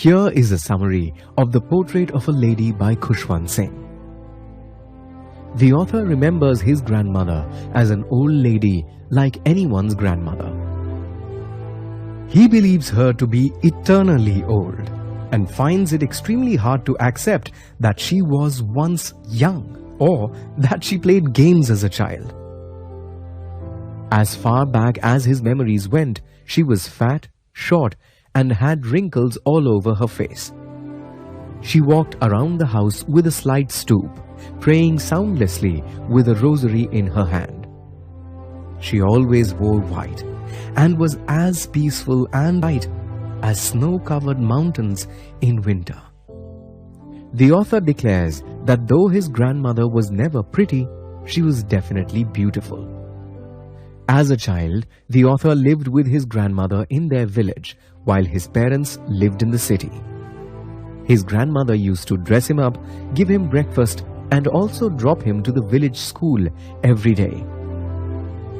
Here is a summary of the Portrait of a Lady by Khushwant Singh. The author remembers his grandmother as an old lady like anyone's grandmother. He believes her to be eternally old and finds it extremely hard to accept that she was once young or that she played games as a child. As far back as his memories went, she was fat, short, and had wrinkles all over her face. She walked around the house with a slight stoop, praying soundlessly with a rosary in her hand. She always wore white and was as peaceful and light as snow-covered mountains in winter. The author declares that though his grandmother was never pretty, she was definitely beautiful. As a child, the author lived with his grandmother in their village while his parents lived in the city. His grandmother used to dress him up, give him breakfast, and also drop him to the village school every day.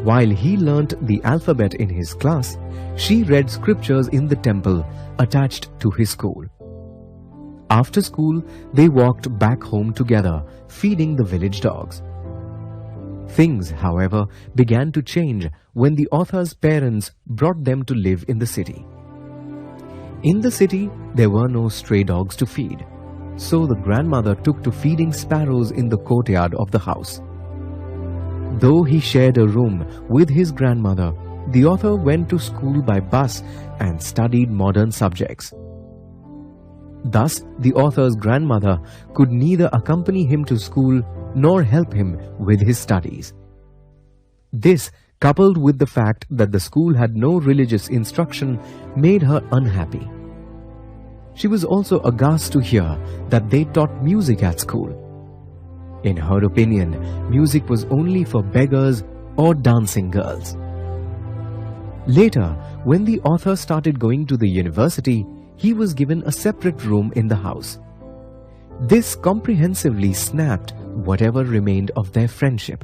While he learnt the alphabet in his class, she read scriptures in the temple attached to his school. After school, they walked back home together, feeding the village dogs. Things, however, began to change when the author's parents brought them to live in the city. In the city, there were no stray dogs to feed, so the grandmother took to feeding sparrows in the courtyard of the house. Though he shared a room with his grandmother, the author went to school by bus and studied modern subjects. Thus, the author's grandmother could neither accompany him to school nor help him with his studies. This, coupled with the fact that the school had no religious instruction, made her unhappy. She was also aghast to hear that they taught music at school. In her opinion, music was only for beggars or dancing girls. Later, when the author started going to the university, he was given a separate room in the house. This comprehensively snapped whatever remained of their friendship.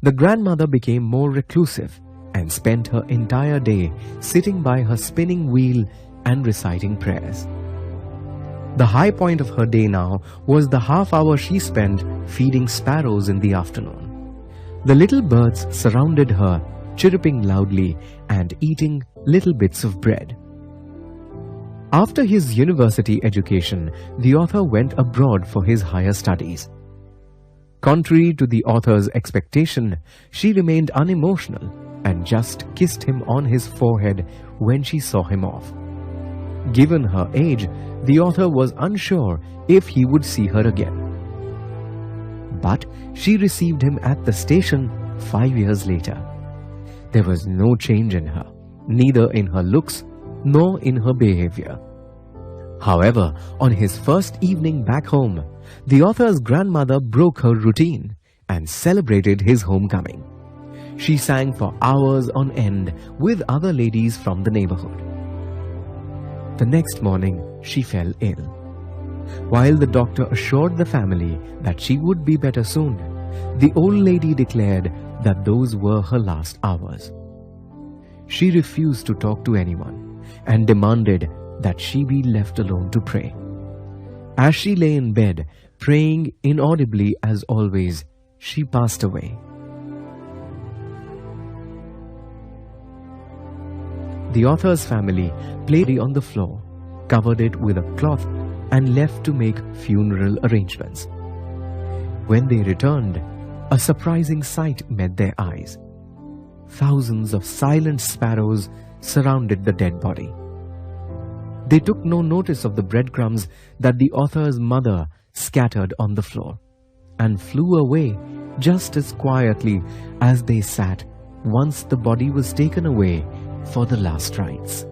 The grandmother became more reclusive and spent her entire day sitting by her spinning wheel and reciting prayers. The high point of her day now was the half hour she spent feeding sparrows in the afternoon. The little birds surrounded her, chirping loudly and eating little bits of bread. After his university education, the author went abroad for his higher studies. Contrary to the author's expectation, she remained unemotional and just kissed him on his forehead when she saw him off. Given her age, the author was unsure if he would see her again. But she received him at the station 5 years later. There was no change in her, neither in her looks nor in her behavior. However, on his first evening back home, the author's grandmother broke her routine and celebrated his homecoming. She sang for hours on end with other ladies from the neighborhood. The next morning, she fell ill. While the doctor assured the family that she would be better soon, the old lady declared that those were her last hours. She refused to talk to anyone and demanded that she be left alone to pray. As she lay in bed, praying inaudibly as always, she passed away. The author's family laid it on the floor, covered it with a cloth, and left to make funeral arrangements. When they returned, a surprising sight met their eyes. Thousands of silent sparrows surrounded the dead body. They took no notice of the breadcrumbs that the author's mother scattered on the floor, and flew away just as quietly as they sat once the body was taken away for the last rites.